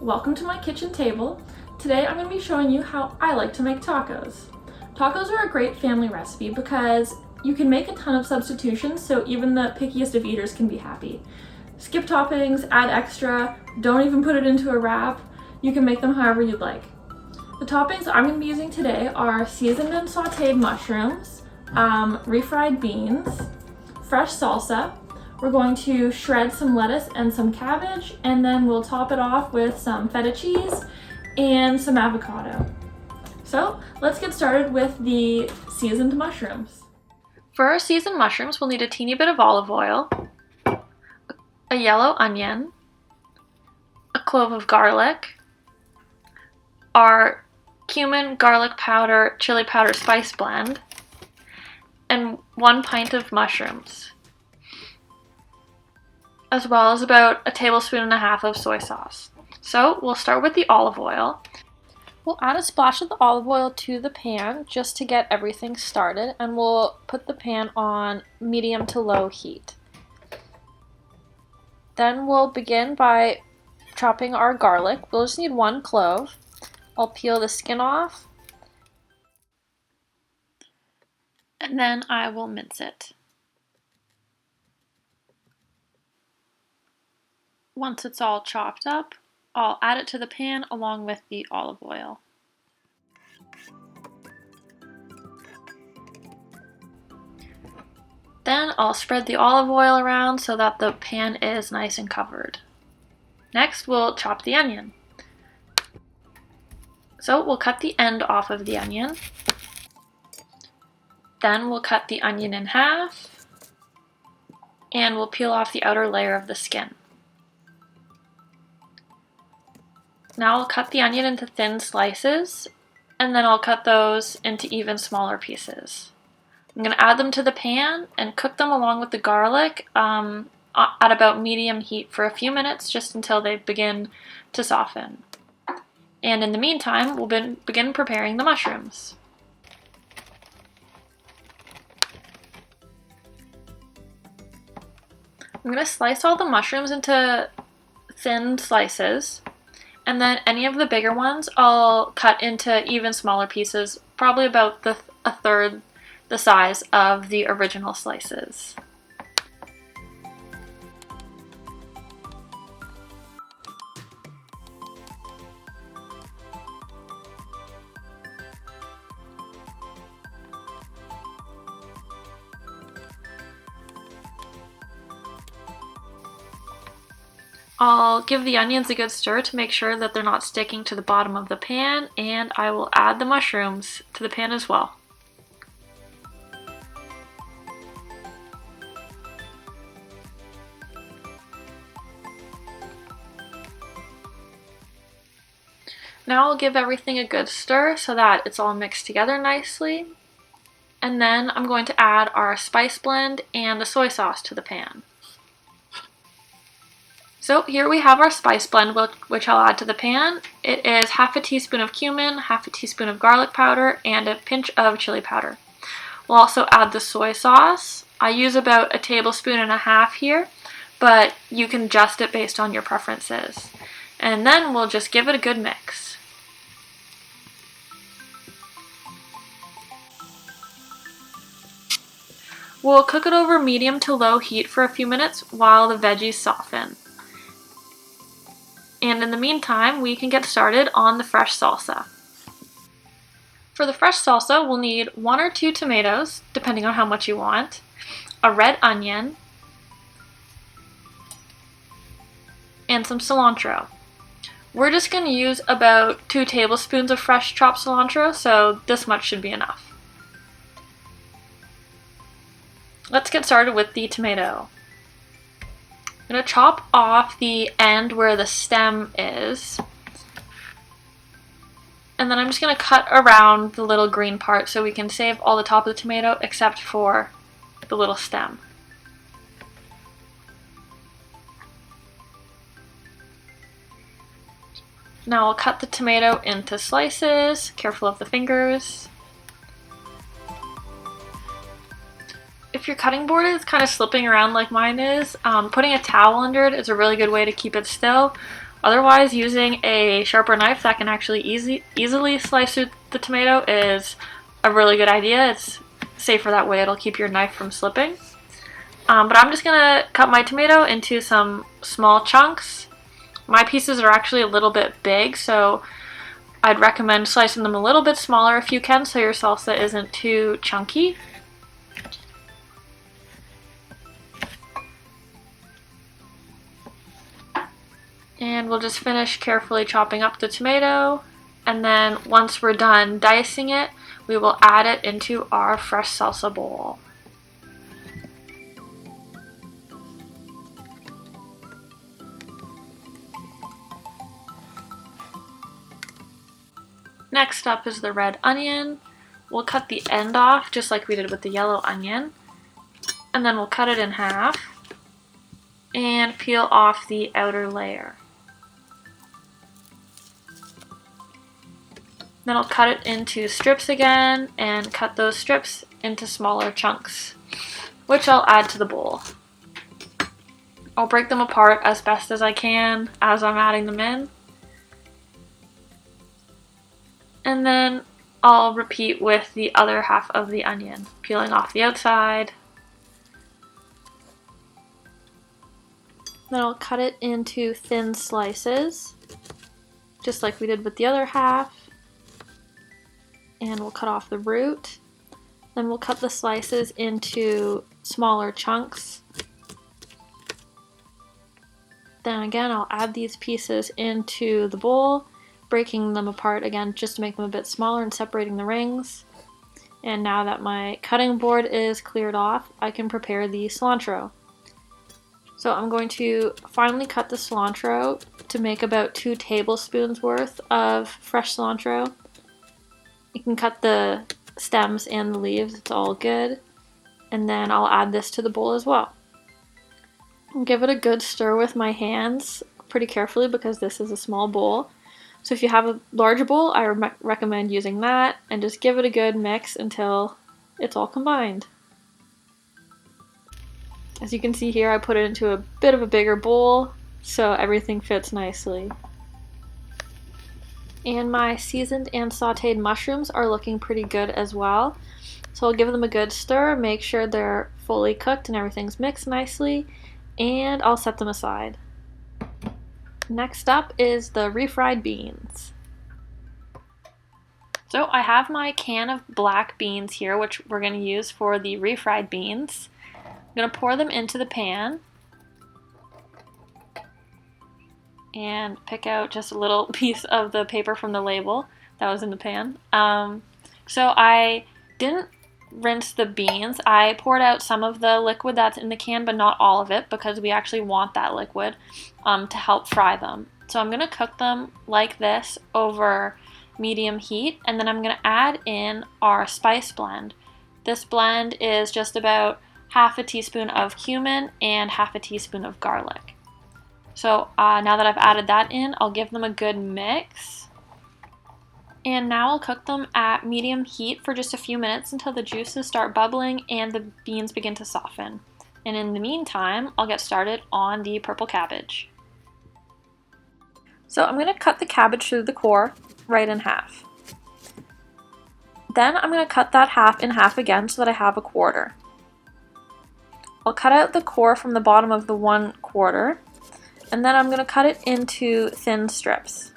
Welcome to my kitchen table. Today I'm going to be showing you how I like to make tacos. Tacos are a great family recipe because you can make a ton of substitutions so even the pickiest of eaters can be happy. Skip toppings, add extra, don't even put it into a wrap. You can make them however you'd like. The toppings I'm going to be using today are seasoned and sautéed mushrooms, refried beans, fresh salsa. We're going to shred some lettuce and some cabbage, and then we'll top it off with some feta cheese and some avocado. So let's get started with the seasoned mushrooms. For our seasoned mushrooms, we'll need a teeny bit of olive oil, a yellow onion, a clove of garlic, our cumin, garlic powder, chili powder spice blend, and 1 pint of mushrooms, as well as about 1.5 tablespoons of soy sauce. So we'll start with the olive oil. We'll add a splash of the olive oil to the pan just to get everything started, and we'll put the pan on medium to low heat. Then we'll begin by chopping our garlic. We'll just need 1 clove. I'll peel the skin off, and then I will mince it. Once it's all chopped up, I'll add it to the pan along with the olive oil. Then I'll spread the olive oil around so that the pan is nice and covered. Next, we'll chop the onion. So we'll cut the end off of the onion. Then we'll cut the onion in half, and we'll peel off the outer layer of the skin. Now I'll cut the onion into thin slices, and then I'll cut those into even smaller pieces. I'm going to add them to the pan and cook them along with the garlic at about medium heat for a few minutes, just until they begin to soften. And in the meantime, we'll begin preparing the mushrooms. I'm going to slice all the mushrooms into thin slices, and then any of the bigger ones I'll cut into even smaller pieces, probably about a third the size of the original slices. I'll give the onions a good stir to make sure that they're not sticking to the bottom of the pan, and I will add the mushrooms to the pan as well. Now I'll give everything a good stir so that it's all mixed together nicely, and then I'm going to add our spice blend and the soy sauce to the pan. So here we have our spice blend, which I'll add to the pan. It is 1/2 teaspoon of cumin, 1/2 teaspoon of garlic powder, and a pinch of chili powder. We'll also add the soy sauce. I use about 1.5 tablespoons here, but you can adjust it based on your preferences. And then we'll just give it a good mix. We'll cook it over medium to low heat for a few minutes while the veggies soften. And in the meantime, we can get started on the fresh salsa. For the fresh salsa, we'll need 1 or 2 tomatoes, depending on how much you want, a red onion, and some cilantro. We're just going to use about 2 tablespoons of fresh chopped cilantro, so this much should be enough. Let's get started with the tomato. I'm going to chop off the end where the stem is, and then I'm just going to cut around the little green part so we can save all the top of the tomato except for the little stem. Now I'll cut the tomato into slices, careful of the fingers. If your cutting board is kind of slipping around like mine is, putting a towel under it is a really good way to keep it still. Otherwise, using a sharper knife that can actually easily slice through the tomato is a really good idea. It's safer that way. It'll keep your knife from slipping. But I'm just gonna cut my tomato into some small chunks. My pieces are actually a little bit big, so I'd recommend slicing them a little bit smaller if you can, so your salsa isn't too chunky. And we'll just finish carefully chopping up the tomato, and then once we're done dicing it, we will add it into our fresh salsa bowl. Next up is the red onion. We'll cut the end off just like we did with the yellow onion, and then we'll cut it in half and peel off the outer layer. Then I'll cut it into strips again and cut those strips into smaller chunks, which I'll add to the bowl. I'll break them apart as best as I can as I'm adding them in. And then I'll repeat with the other half of the onion, peeling off the outside. Then I'll cut it into thin slices, just like we did with the other half. And we'll cut off the root. Then we'll cut the slices into smaller chunks. Then again, I'll add these pieces into the bowl, breaking them apart again just to make them a bit smaller and separating the rings. And now that my cutting board is cleared off, I can prepare the cilantro. So I'm going to finely cut the cilantro to make about 2 tablespoons worth of fresh cilantro. You can cut the stems and the leaves, it's all good. And then I'll add this to the bowl as well. I'll give it a good stir with my hands pretty carefully because this is a small bowl. So if you have a larger bowl, I recommend using that, and just give it a good mix until it's all combined. As you can see here, I put it into a bit of a bigger bowl so everything fits nicely. And my seasoned and sauteed mushrooms are looking pretty good as well. So I'll give them a good stir, make sure they're fully cooked and everything's mixed nicely, and I'll set them aside. Next up is the refried beans. So I have my can of black beans here, which we're going to use for the refried beans. I'm going to pour them into the pan and pick out just a little piece of the paper from the label that was in the pan. So I didn't rinse the beans. I poured out some of the liquid that's in the can, but not all of it, because we actually want that liquid to help fry them. So I'm going to cook them like this over medium heat, and then I'm going to add in our spice blend. This blend is just about half a teaspoon of cumin and half a teaspoon of garlic. So now that I've added that in, I'll give them a good mix. And now I'll cook them at medium heat for just a few minutes until the juices start bubbling and the beans begin to soften. And in the meantime, I'll get started on the purple cabbage. So I'm going to cut the cabbage through the core right in half. Then I'm going to cut that half in half again so that I have a quarter. I'll cut out the core from the bottom of the 1/4. And then I'm going to cut it into thin strips.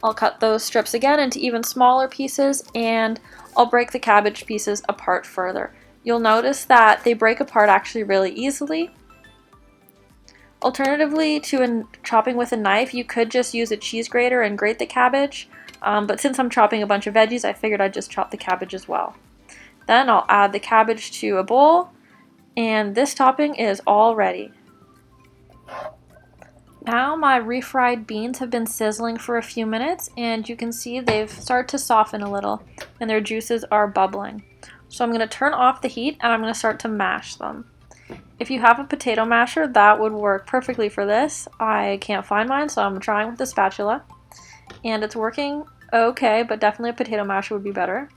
I'll cut those strips again into even smaller pieces, and I'll break the cabbage pieces apart further. You'll notice that they break apart actually really easily. Alternatively to chopping with a knife, you could just use a cheese grater and grate the cabbage, but since I'm chopping a bunch of veggies, I figured I'd just chop the cabbage as well. Then I'll add the cabbage to a bowl, and this topping is all ready. Now my refried beans have been sizzling for a few minutes, and you can see they've started to soften a little and their juices are bubbling. So I'm going to turn off the heat and I'm going to start to mash them. If you have a potato masher, that would work perfectly for this. I can't find mine, so I'm trying with the spatula. And it's working okay, but definitely a potato masher would be better.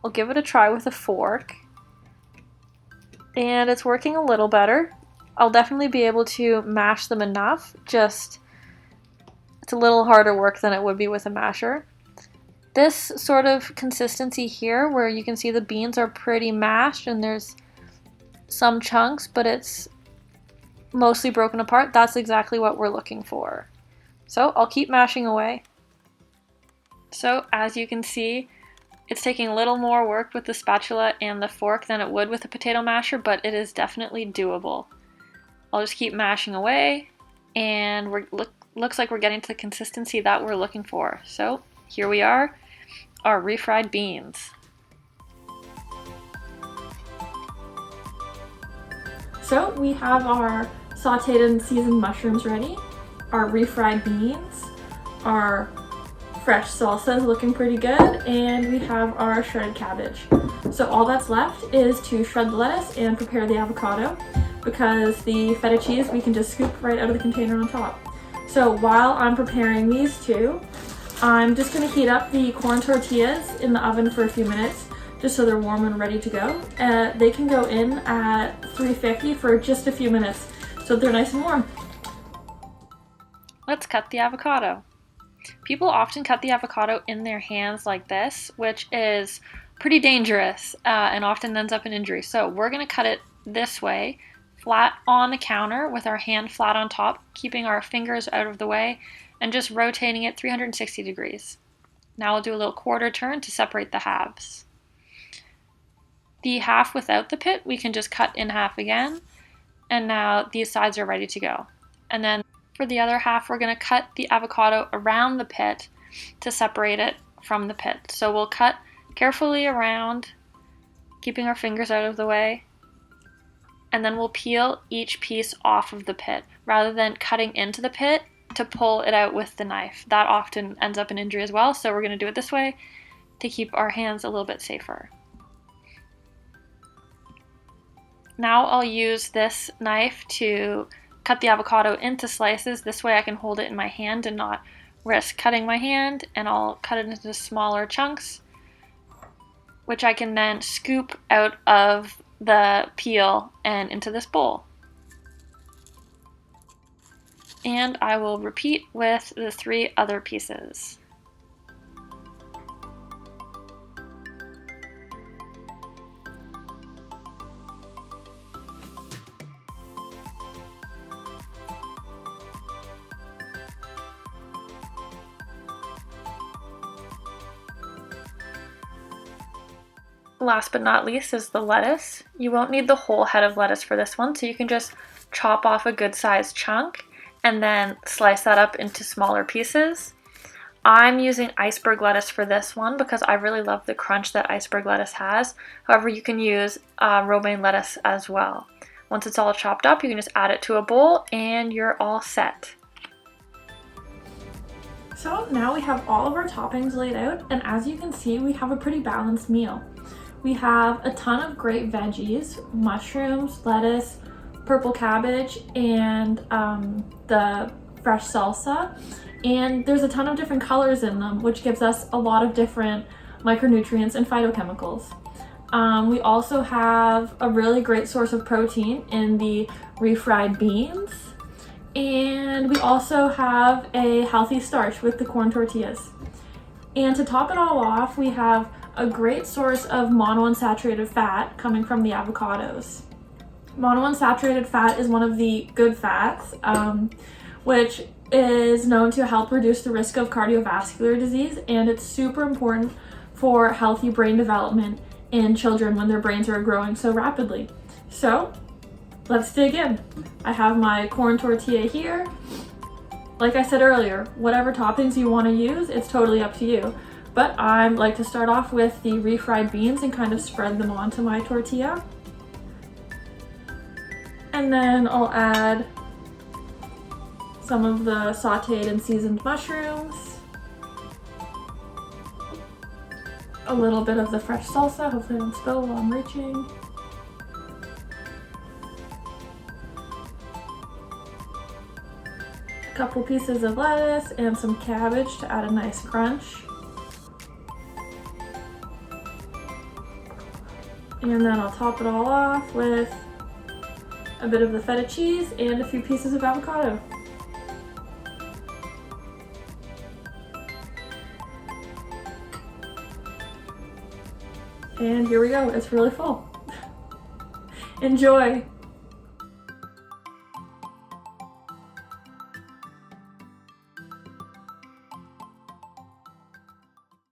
I'll give it a try with a fork. And it's working a little better. I'll definitely be able to mash them enough, just it's a little harder work than it would be with a masher. This sort of consistency here, where you can see the beans are pretty mashed and there's some chunks, but it's mostly broken apart, that's exactly what we're looking for. So I'll keep mashing away. So as you can see, it's taking a little more work with the spatula and the fork than it would with a potato masher, but it is definitely doable. I'll just keep mashing away, and looks like we're getting to the consistency that we're looking for. So here we are, our refried beans. So we have our sauteed and seasoned mushrooms ready, our refried beans, our fresh salsa is looking pretty good, and we have our shredded cabbage. So all that's left is to shred the lettuce and prepare the avocado, because the feta cheese we can just scoop right out of the container on top. So while I'm preparing these two, I'm just going to heat up the corn tortillas in the oven for a few minutes, just so they're warm and ready to go. They can go in at 350 for just a few minutes, so they're nice and warm. Let's cut the avocado. People often cut the avocado in their hands like this, which is pretty dangerous and often ends up in injury. So we're going to cut it this way, flat on the counter with our hand flat on top, keeping our fingers out of the way and just rotating it 360 degrees. Now we'll do a little quarter turn to separate the halves. The half without the pit we can just cut in half again, and now these sides are ready to go. And then for the other half, we're going to cut the avocado around the pit to separate it from the pit. So we'll cut carefully around, keeping our fingers out of the way, and then we'll peel each piece off of the pit rather than cutting into the pit to pull it out with the knife. That often ends up in injury as well, so we're going to do it this way to keep our hands a little bit safer. Now I'll use this knife to cut the avocado into slices. This way I can hold it in my hand and not risk cutting my hand, and I'll cut it into smaller chunks, which I can then scoop out of the peel and into this bowl. And I will repeat with the 3 other pieces. Last but not least is the lettuce. You won't need the whole head of lettuce for this one, so you can just chop off a good sized chunk and then slice that up into smaller pieces. I'm using iceberg lettuce for this one because I really love the crunch that iceberg lettuce has. However, you can use romaine lettuce as well. Once it's all chopped up, you can just add it to a bowl and you're all set. So now we have all of our toppings laid out, and as you can see, we have a pretty balanced meal. We have a ton of great veggies, mushrooms, lettuce, purple cabbage, and the fresh salsa. And there's a ton of different colors in them, which gives us a lot of different micronutrients and phytochemicals. We also have a really great source of protein in the refried beans. And we also have a healthy starch with the corn tortillas. And to top it all off, we have a great source of monounsaturated fat coming from the avocados. Monounsaturated fat is one of the good fats, which is known to help reduce the risk of cardiovascular disease, and it's super important for healthy brain development in children when their brains are growing so rapidly. So let's dig in. I have my corn tortilla here. Like I said earlier, whatever toppings you want to use, it's totally up to you. But I like to start off with the refried beans and kind of spread them onto my tortilla. And then I'll add some of the sauteed and seasoned mushrooms, a little bit of the fresh salsa, hopefully I don't spill while I'm reaching. A couple pieces of lettuce and some cabbage to add a nice crunch. And then I'll top it all off with a bit of the feta cheese, and a few pieces of avocado. And here we go, it's really full. Enjoy!